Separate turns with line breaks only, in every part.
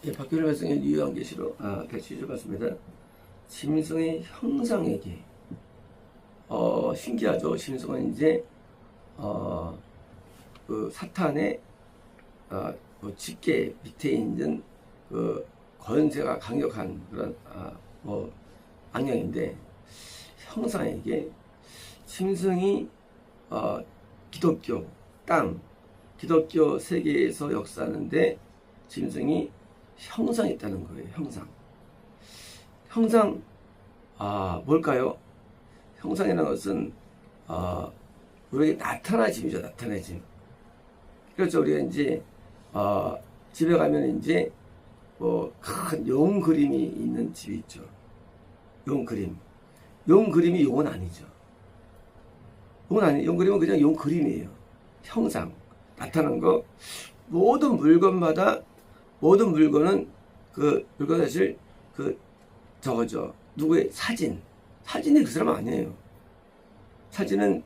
예, 박규일 발성의 유효한계시로 배치해 봤습니다. 짐승의 형상에게 신기하죠. 짐승은 이제 그 사탄의 뭐 집게 밑에 있는 그 권세가 강력한 그런 뭐 악령인데, 형상에게 짐승이 기독교 기독교 세계에서 역사하는데 짐승이 형상이 있다는 거예요. 형상 뭘까요? 형상이라는 것은 우리에게 나타날 짐이죠. 나타날 짐. 그렇죠. 우리가 이제 집에 가면 이제 뭐 큰 용 그림이 있는 집이 있죠. 용 그림이 용은 아니죠. 용 그림은 그냥 용 그림이에요. 형상, 나타난 거. 모든 물건은 그 물건 사실 저거죠. 누구의 사진이 그 사람 아니에요. 사진은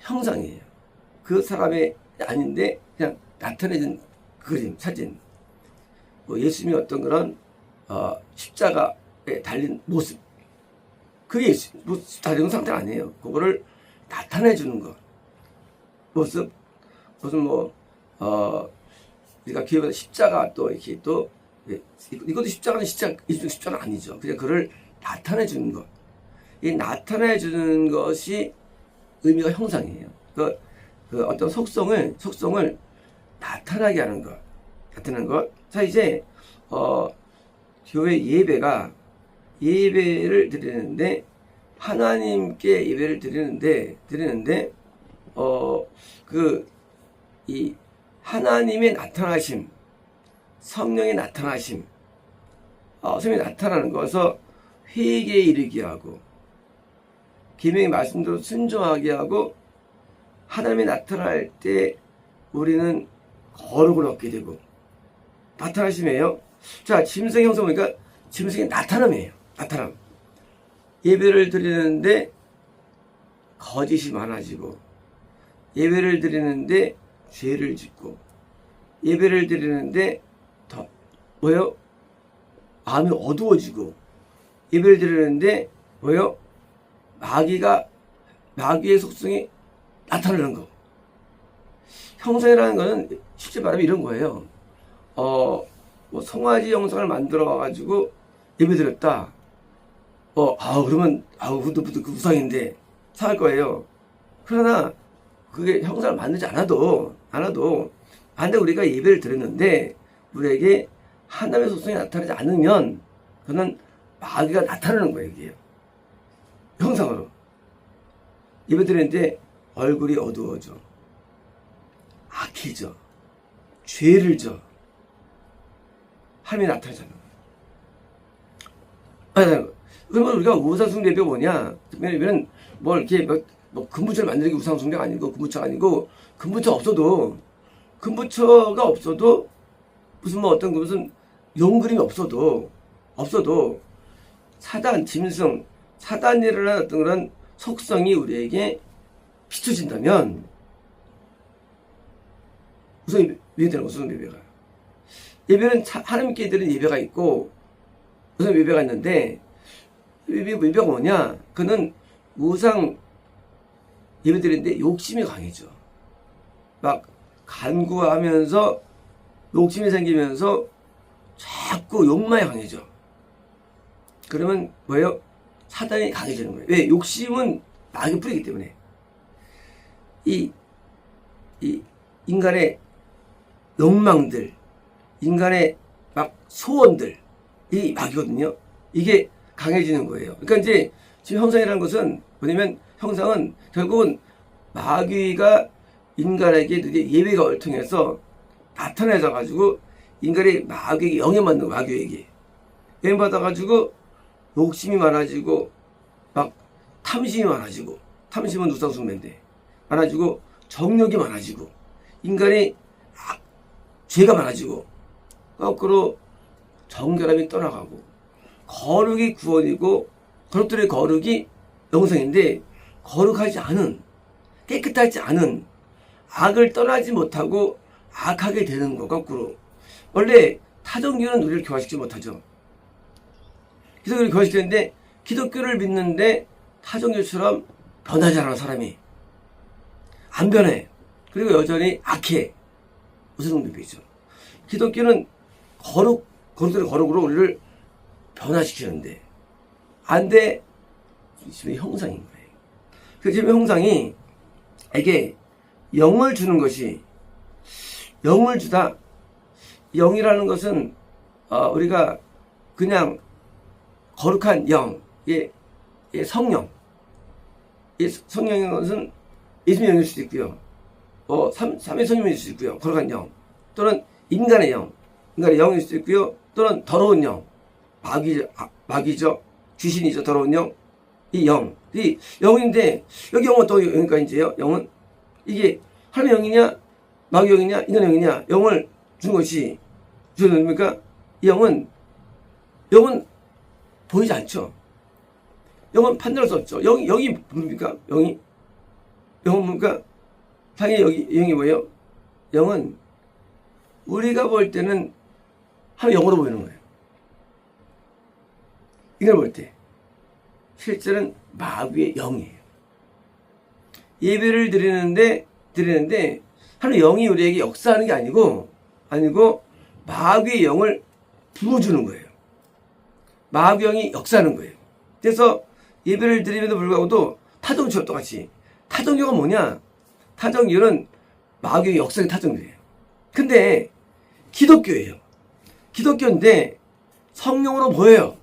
형상이에요. 그 사람이 아닌데 그냥 나타내준 그림, 사진. 뭐 예수님이 어떤 그런 십자가에 달린 모습. 그게 달린 상태 아니에요. 그거를 나타내주는 것. 모습. 무슨 우리가 기억하는 십자가 또 이렇게 또 이것도 십자가는 아니죠. 그냥 그를 나타내 주는 것. 이 나타내 주는 것이 의미가 형상이에요. 그 어떤 속성을 나타나게 하는 것. 나타내는 것. 자, 이제 교회 예배를 드리는데, 하나님께 예배를 드리는데 이 하나님의 나타나심, 성령의 나타나심, 성령이 나타나는 것을 회개에 이르게 하고, 계명의 말씀대로 순종하게 하고, 하나님이 나타날 때 우리는 거룩을 얻게 되고, 나타나심이에요. 자, 짐승 형상 보니까 짐승의 나타남이에요. 나타남. 예배를 드리는데 거짓이 많아지고, 예배를 드리는데 죄를 짓고, 예배를 드리는데 더 마음이 어두워지고, 예배를 드리는데 마귀의 속성이 나타나는 거. 형상이라는 거는 실제 말하면 이런 거예요. 뭐 송아지 형상을 만들어 가지고 예배 드렸다. 그러면 그 우상인데 상할 거예요. 그러나 그게 형상을 만들지 않아도 만약 우리가 예배를 드렸는데 우리에게 하나님의 속성이 나타나지 않으면 그는 마귀가 나타나는 거예요. 이게요. 형상으로 예배 드렸는데 얼굴이 어두워져, 악해져, 죄를 져, 하나님이 나타나잖아요. 그러면 우리가 우상숭배 예배가 뭐냐? 예배는 뭐 이렇게 뭐 금부처를 만드는 게 우상숭배가 아니고, 금부처가 아니고, 금부처가 없어도 무슨 용 그림이 없어도 사단이라는 어떤 그런 속성이 우리에게 비춰진다면 우선 왜 되는 거죠? 예배는 하나님께 드리는 예배가 있고, 우선 예배가 있는데, 예배가 뭐냐? 그는 우상 예배 드리는데 욕심이 강해져. 막 간구하면서 욕심이 생기면서 자꾸 욕망이 강해져. 그러면 사단이 강해지는 거예요. 왜? 욕심은 마귀 뿌리기 때문에. 이 인간의 욕망들, 인간의 막 소원들, 이 마귀거든요. 이게 강해지는 거예요. 그러니까 이제 지금 형상이라는 것은 뭐냐면, 형상은 결국은 마귀가 인간에게 예배가 통해서 나타내져 가지고 인간이 마귀에게 영향받는 거예요. 마귀에게 영향받아가지고 욕심이 많아지고, 막 탐심이 많아지고, 탐심은 우상숭배인데 많아지고, 정욕이 많아지고, 인간이 죄가 많아지고, 거꾸로 정결함이 떠나가고, 거룩이 구원이고, 그것들의 거룩이 영생인데, 깨끗하지 않은 악을 떠나지 못하고 악하게 되는 거. 거꾸로 원래 타종교는 우리를 교화시키지 못하죠. 기독교를 교화시키는데 기독교를 믿는데 타종교처럼 변하지 않아 사람이. 안 변해. 그리고 여전히 악해. 무슨 방법이죠? 기독교는 거룩들의 거룩으로 우리를 변화시키는데 안 돼. 예수님의 형상인 거예요. 그 예수님의 형상이 에게 영을 주는 것이 영을 주다. 영이라는 것은 우리가 그냥 거룩한 영, 성령. 성령인 것은 예수님의 영일 수도 있고요. 삼위 성령일 수도 있고요. 거룩한 영. 또는 인간의 영. 인간의 영일 수도 있고요. 또는 더러운 영. 마귀죠. 귀신이죠. 더러운 영. 이 영. 이 영인데, 여기 영은 또 영이니까 이제요. 영은 이게 하나님의 영이냐, 마귀 영이냐, 인간의 영이냐, 영을 준 것이 무슨 의미입니까? 이 영은 보이지 않죠. 영은 판단할 수 없죠. 영이 뭡니까? 영은 뭡니까? 당연히 영이 뭐예요? 영은 우리가 볼 때는 하나의 영으로 보이는 거예요. 이걸 볼 때 실제는 마귀의 영이에요. 예배를 드리는데 하나의 영이 우리에게 역사하는 게 아니고 마귀의 영을 부어주는 거예요. 마귀의 영이 역사하는 거예요. 그래서 예배를 드림에도 불구하고도 타종교와 똑같이 타종교가 뭐냐? 타종교는 마귀의 역사의 타종교예요. 근데 기독교예요. 기독교인데 성령으로 보여요.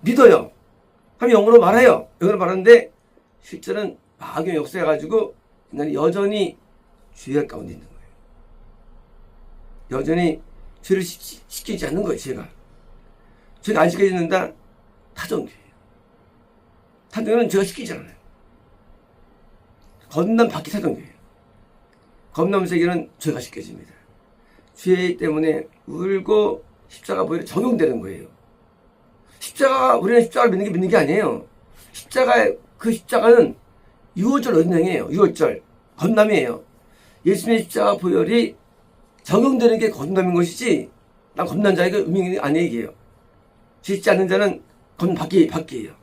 믿어요. 하면 영어로 말해요. 영어로 말하는데 실제는 마귀의 역사해가지고 인간이 여전히 죄악 가운데 있는 거예요. 여전히 죄를 시키지 않는 거예요. 죄가 안 시켜진다. 타종교예요. 타종교는 죄가 시키지 않아요. 건담 받기 타종교예요. 건담 세계는 죄가 시켜집니다. 죄 때문에 울고 십자가 보혈이 적용되는 거예요. 우리는 십자가를 믿는 게 아니에요. 그 십자가는 유월절 언양이에요. 유월절. 건담이에요. 예수님의 십자가 보혈이 적용되는 게 건담인 것이지, 난 건담 자에게 의미는 아니에요, 이게요. 죄 짓지 않는 자는 건담 받기예요.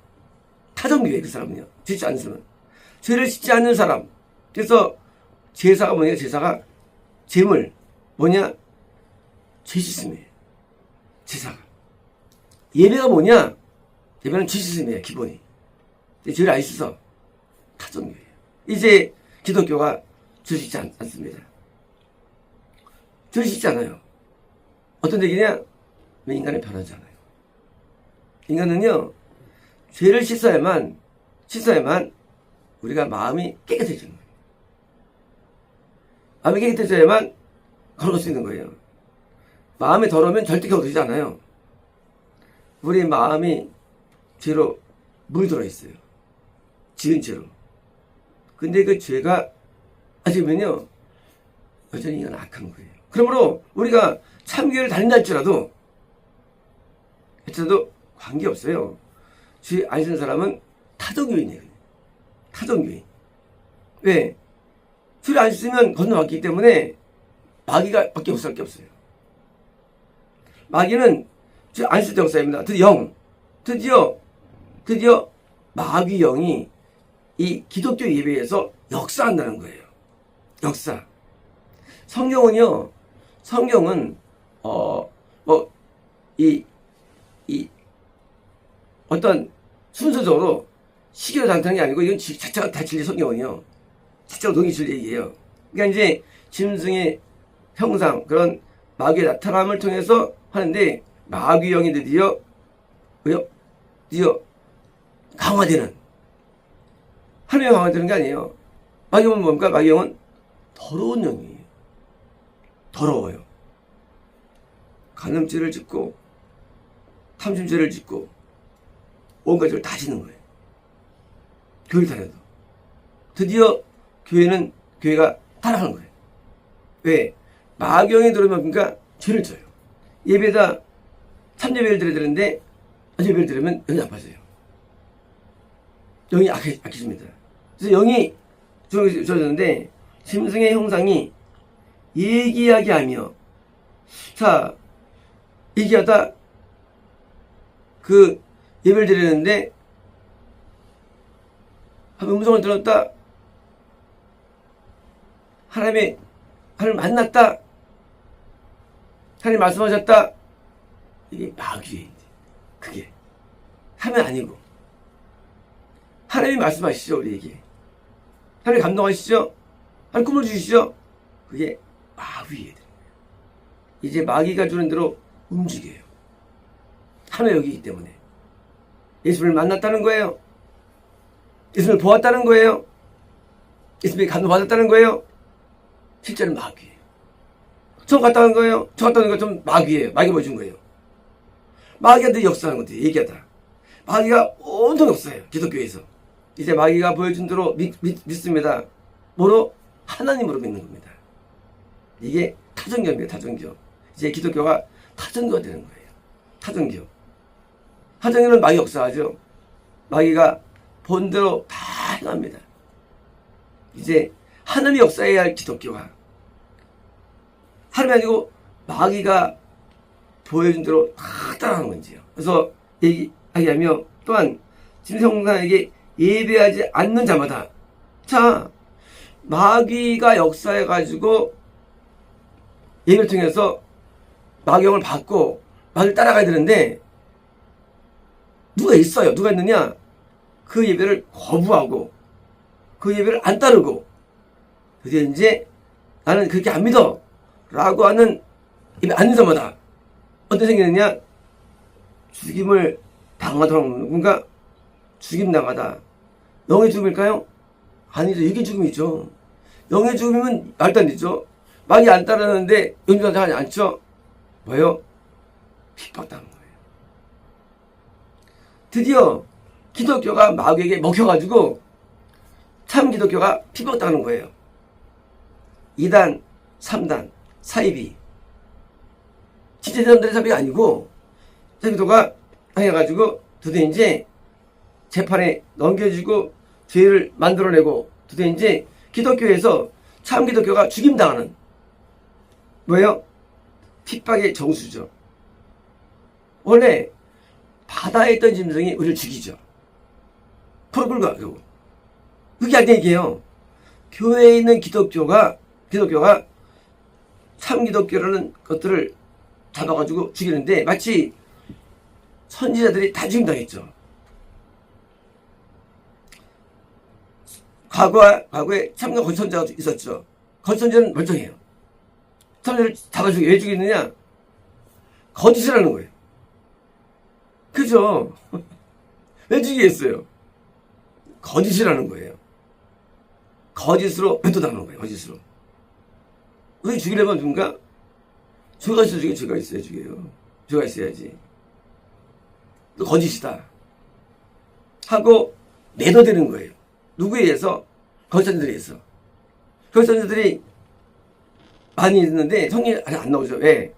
타종교예요, 그 사람은요. 죄 짓지 않는 사람은. 죄를 짓지 않는 사람. 그래서 제사가 뭐냐, 제물. 뭐냐? 죄 씻음이에요. 제사가. 예배가 뭐냐? 예배는 죄 씻음이에요, 기본이. 죄를 안 씻어. 타종교예요. 이제 기독교가 죄를 씻지 않습니다. 죄를 씻지 않아요. 어떤 얘기냐? 왜 인간은 변하잖아요. 인간은요, 죄를 씻어야만 우리가 마음이 깨끗해지는 거예요. 마음이 깨끗해져야만 걸어갈 수 있는 거예요. 마음이 더러우면 절대 걸어지지 않아요. 우리 마음이 죄로 물들어 있어요. 지은 죄로. 근데 그 죄가 아직은요, 여전히 이건 악한 거예요. 그러므로 우리가 참교회를 다닌다 할지라도 관계없어요. 죄 안 씻는 사람은 타종교인이에요. 타종교인. 왜? 죄를 안 씻으면 건너왔기 때문에 마귀가 밖에 역사할 게 없어요. 마귀는 죄 안 씻을 때 역사입니다. 드디어 마귀 영이 이 기독교 예배에서 역사한다는 거예요. 역사. 성경은 어떤 순서적으로 시기로 나타나는 게 아니고 이건 자체가 다 진리. 성경은요. 자체가 동의 진리예요. 그러니까 이제 짐승의 형상, 그런 마귀의 나타남을 통해서 하는데, 마귀 영이 드디어 강화되는, 하나님이 강화되는 게 아니에요. 마귀 영은 뭡니까? 마귀 영은 더러운 영이에요. 더러워요. 간음죄를 짓고 탐심죄를 짓고 온갖 죄를 다 짓는 거예요. 교회를 다녀도. 드디어 교회가 타락하는 거예요. 왜? 마귀영이 들어오면 그러니까 죄를 져요. 예배다 참예배를 드려야 되는데 예배를 드리면 영이 나빠져요. 영이 악해집니다. 그래서 영이 주어졌는데 짐승의 형상이 예기하게 하며, 자, 얘기하다 그 예배를 드리는데 한 음성을 들었다. 하나님 만났다. 하나님 말씀하셨다. 이게 마귀예요. 그게 하면 아니고 하나님이 말씀하시죠. 우리에게 하나님 감동하시죠. 하나님 꿈을 주시죠. 그게 마귀예요. 이제 마귀가 주는 대로 움직여요. 하나님 여기이기 때문에 예수님을 만났다는 거예요. 예수님을 보았다는 거예요. 예수님이 감동받았다는 거예요. 실제는 마귀예요. 처음 갔다 온 거예요. 처음 갔다 온 거 좀 마귀예요. 마귀가 보여준 거예요. 마귀가 늘 역사하는 것들 얘기하다. 마귀가 온통 역사해요. 기독교에서. 이제 마귀가 보여준 대로 믿습니다. 뭐로? 하나님으로 믿는 겁니다. 이게 타종교입니다. 타종교. 이제 기독교가 타종교가 되는 거예요. 타종교. 타종교는 마귀 역사하죠. 마귀가 본대로 다 행합니다. 이제 하나님이 역사해야 할 기독교가 하나님이 아니고 마귀가 보여준 대로 다 따라하는 건지요. 그래서 얘기하며 또한 짐승상에게 예배하지 않는 자마다 자 마귀가 역사해가지고 예배를 통해서 마귀영을 받고 마귀를 따라가야 되는데 누가 있어요? 누가 있느냐? 그 예배를 거부하고 그 예배를 안 따르고 그게 이제 나는 그렇게 안 믿어 라고 하는 예배 안 믿는 자마다 어떤 생기느냐? 죽임을 당하도록 누군가 죽임 당하다. 영의 죽음일까요? 아니죠. 이게 죽음이죠. 영의 죽음이면 말도 안 되죠. 마귀 안 따르는데 영주한테 하지 않죠? 뭐예요? 핍박당한 거예요. 드디어 기독교가 마귀에게 먹혀가지고 참 기독교가 핍박당하는 거예요. 2단, 3단, 사이비. 진짜 사람들의 사이비가 아니고 참 기독교가 해가지고 드디어 이제 재판에 넘겨지고 죄를 만들어내고 드디어 이제 기독교에서 참 기독교가 죽임당하는 뭐예요? 핍박의 정수죠. 원래 바다에 있던 짐승이 우리를 죽이죠. 풀을 끌고 가고. 그게 아니라 얘기해요. 교회에 있는 기독교가 참 기독교라는 것들을 잡아가지고 죽이는데 마치 선지자들이 다 죽임당했죠. 과거에 참가 거짓선지자가 있었죠. 거짓선지자는 멀쩡해요. 참자를 잡아주기 왜 죽이느냐? 거짓을 하는 거예요. 그죠? 왜 죽이겠어요? 거짓을 하는 거예요. 거짓으로 변도당하는 거예요. 거짓으로. 왜 죽이려면 누군가? 죄가 있어야 죽여요. 죄가 있어야 죽여요. 죄가 있어야지. 또 거짓이다. 하고 매도되는 거예요. 누구에 의해서? 거짓선지들에 의해서. 거짓선지들이 많이 있는데 성경이 아직 안 나오죠. 왜?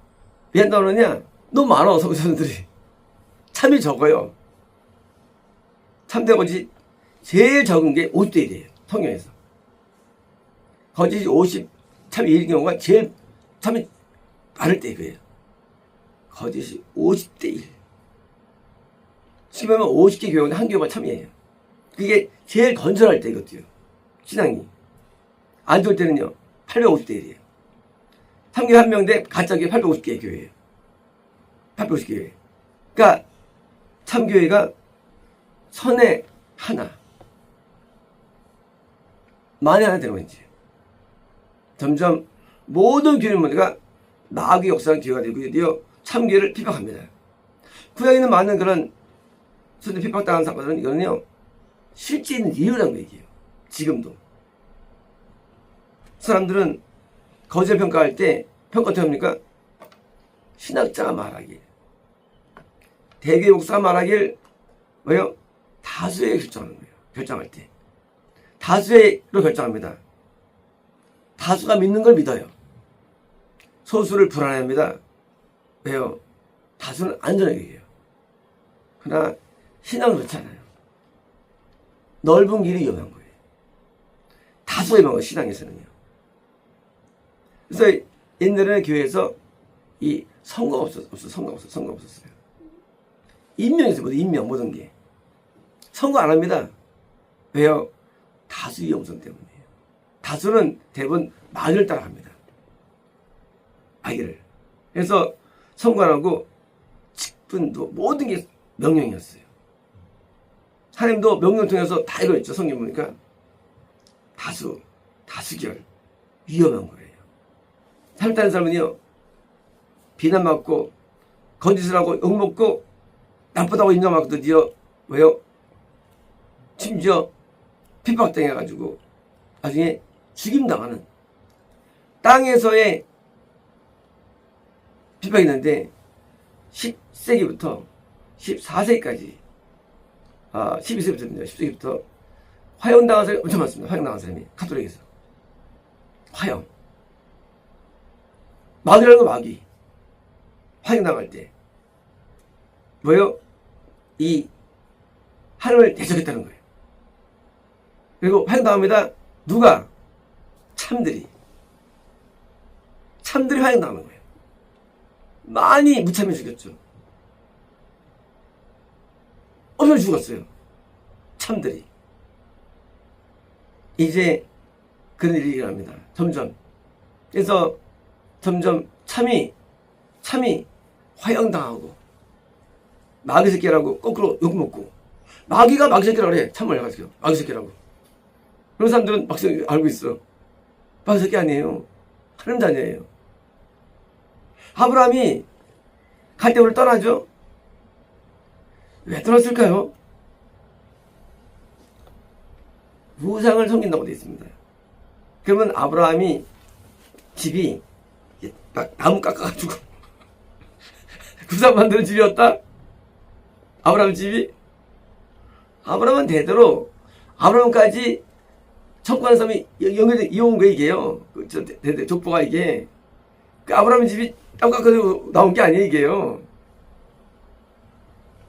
왜 안 나오느냐? 너무 많아, 거짓선지들이. 참이 적어요. 참된 거짓 제일 적은 게 50대 1이에요. 성경에서. 거짓이 50, 참이 1인 경우가 제일 참이 많을 때 그예요. 거짓이 50대 1. 지금 하면 50개 교회인데 한 교회가 참이에요. 그게 제일 건설할 때 이것도요. 신앙이. 안 좋을 때는요. 850대 1이에요. 참교회 한 명대 가짜교회 850개 교회예요. 850개. 그러니까 참교회가 선에 하나. 만에 하나 되는 건지. 점점 모든 교회가 마귀 역사한 교회가 되고 드디어 참교회를 핍박합니다. 구약에 있는 많은 그런 선대 핍박당한 사건은 이거는요. 실제 있는 이유라는 얘기예요. 지금도. 사람들은 거짓을 평가할 때 평가 어떻게 합니까? 신학자가 말하길. 대개 목사가 말하길 뭐요? 다수의 결정하는 거예요. 결정할 때. 다수의로 결정합니다. 다수가 믿는 걸 믿어요. 소수를 불안해합니다. 왜요? 다수는 안전하게 얘기해요. 그러나 신앙은 그렇지 않아요. 넓은 길이 위험한 거예요. 다수가 위험한 거예요. 신앙에서는요. 그래서 옛날에는 교회에서 이 선거가 선거가 없었어요. 임명했어요. 모든 게. 선거 안 합니다. 왜요? 다수 이용성 때문이에요. 다수는 대부분 마귀를 따라갑니다. 마귀를. 그래서 선거 안 하고 직분도 모든 게 명령이었어요. 하나님도 명령 통해서 다 이거였죠. 성경 보니까 다수결 위험한 거예요. 잘못하는 사람은요, 비난받고 거짓을 하고 욕먹고 나쁘다고 인정받고 드디어 왜요? 심지어 핍박당해가지고 나중에 죽임당하는, 땅에서의 핍박이 있는데 10세기부터 14세기까지 12세기부터입니다. 10세기부터 화형당한 사람이 엄청 많습니다. 화형당한 사람이 카톨릭에서. 화형. 마귀라는 거 마귀. 화형당할 때 뭐예요? 이 하나님을 대적했다는 거예요. 그리고 화형당합니다. 누가? 참들이 화형당하는 거예요. 많이 무참히 죽였죠. 엄청 죽었어요. 참들이. 이제 그런 일이 일어납니다. 점점. 그래서 점점 참이 화형당하고 마귀 새끼라고 거꾸로 욕먹고, 마귀가 마귀 새끼라고 그래. 참을 가지고 마귀 새끼라고. 그런 사람들은 막상 알고 있어. 마귀 새끼 아니에요. 하나님 자녀예요. 아브라함이 갈대우를 떠나죠. 왜 떠났을까요? 우상을 섬긴다고 되어 있습니다. 그러면 아브라함이 집이 딱 나무 깎아가지고 구상 만드는 집이었다? 아브라함 집이? 아브라함은 대대로 아브라함까지 천국하는 사람이 연결돼 이어온 거 이게요. 대대 족보가 이게. 그 아브라함 집이 땅 깎아가지고 나온 게 아니에요, 이게요.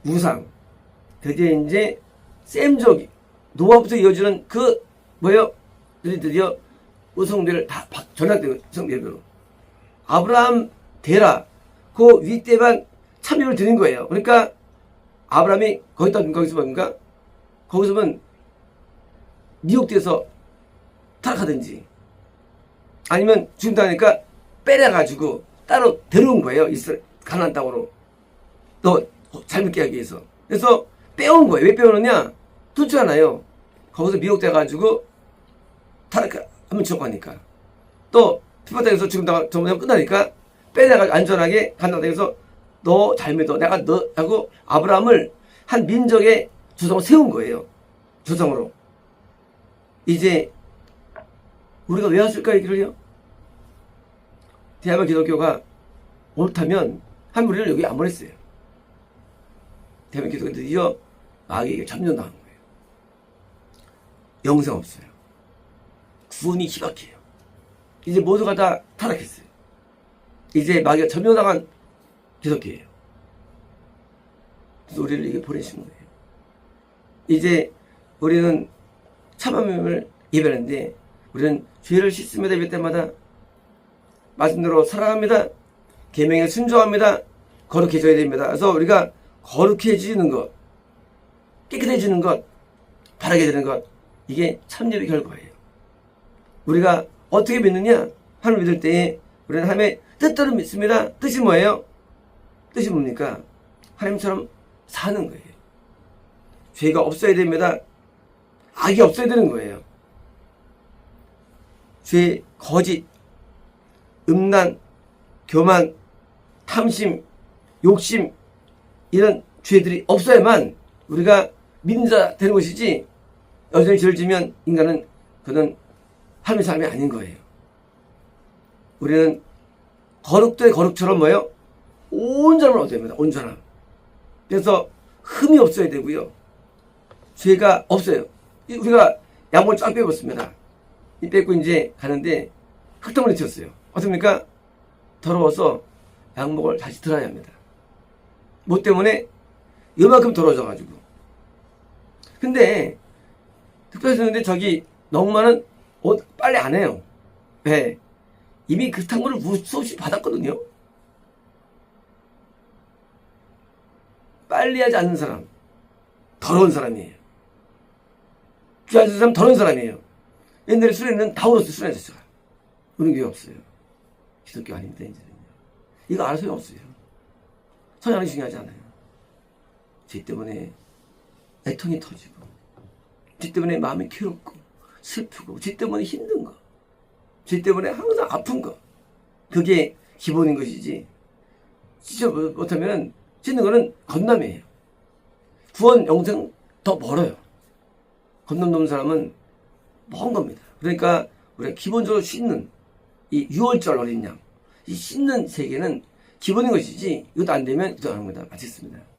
우상. 드디어 이제 셈족이 노아부터 이어지는 그 뭐예요? 드디어 우상들을 다 전락되고 성대로 아브라함 데라 그 윗대만 참여를 드린 거예요. 그러니까 아브라함이 거기서 뭔가 거기서만 미혹돼서 타락하든지 아니면 죽임당하니까 빼내가지고 따로 데려온 거예요. 가나안 땅으로 너 잘 믿게 하기 위해서. 그래서 빼온 거예요. 왜 빼오느냐? 뚫잖아요. 거기서 미혹돼가지고 타락하면 지옥가니까. 또 피파당에서 죽임당하면 끝나니까 빼내가지고 안전하게 간다고 해서 너 잘 믿어. 내가 너 하고 아브라함을 한 민족의 조상으로 세운 거예요. 조상으로. 이제 우리가 왜 왔을까 이 길을요? 대한민국 기독교가 옳다면 한 우리를 여기 안 보냈어요. 대한민국 기독교가 드디어 마귀에게 점령당한 거예요. 영생 없어요. 구원이 희박해요. 이제 모두가 다 타락했어요. 이제 마귀가 점령당한 기독교예요. 그래서 우리를 이게 보내신 거예요. 이제 우리는 참함을 예배하는데 우리는 죄를 씻습니다. 예배 때마다 말씀대로 살아갑니다. 계명에 순종합니다. 거룩해져야 됩니다. 그래서 우리가 거룩해지는 것, 깨끗해지는 것, 바라게 되는 것, 이게 참예의 결과예요. 우리가 어떻게 믿느냐? 하나님을 믿을 때에 우리는 하나님의 뜻대로 믿습니다. 뜻이 뭐예요? 뜻이 뭡니까? 하나님처럼 사는 거예요. 죄가 없어야 됩니다. 악이 없어야 되는 거예요. 죄, 거짓, 음란, 교만, 탐심, 욕심, 이런 죄들이 없어야만 우리가 믿는 자 되는 것이지, 여전히 죄를 지면 인간은 그는 하나님의 사람이 아닌 거예요. 우리는 거룩도의 거룩처럼 뭐예요? 온전함을 얻어야 됩니다. 온전함. 그래서 흠이 없어야 되고요. 죄가 없어요. 우리가 양복을 쫙 빼봤습니다. 이 뺏고 이제 가는데 흙덩어리 튀었어요. 어떻습니까? 더러워서 양복을 다시 들어야 합니다. 뭐 때문에? 이만큼 더러워져가지고. 근데 특별히 쓰는데 저기 너무 많은 옷 빨래 안 해요. 왜? 이미 그 탕물을 수없이 받았거든요. 빨리하지 않는 사람 더러운 사람이에요. 귀하지 않는 사람 더러운 사람이에요. 옛날에 술에는 다 울었어요. 술에 있어요. 우는 게 없어요. 기독교 아닙니다. 이제는요. 이거 알아서 소용없어요. 성향이 중요하지 않아요. 죄 때문에 애통이 터지고, 죄 때문에 마음이 괴롭고 슬프고, 죄 때문에 힘든 거, 죄 때문에 항상 아픈 거, 그게 기본인 것이지. 진짜 못하면 씻는 거는 건남이에요. 구원 영생 더 멀어요. 건남 넘는 사람은 먼 겁니다. 그러니까 우리가 기본적으로 씻는 이 6월절 어린 양, 이 씻는 세계는 기본인 것이지 이것도 안 되면 이것도 하는 거다. 마치겠습니다.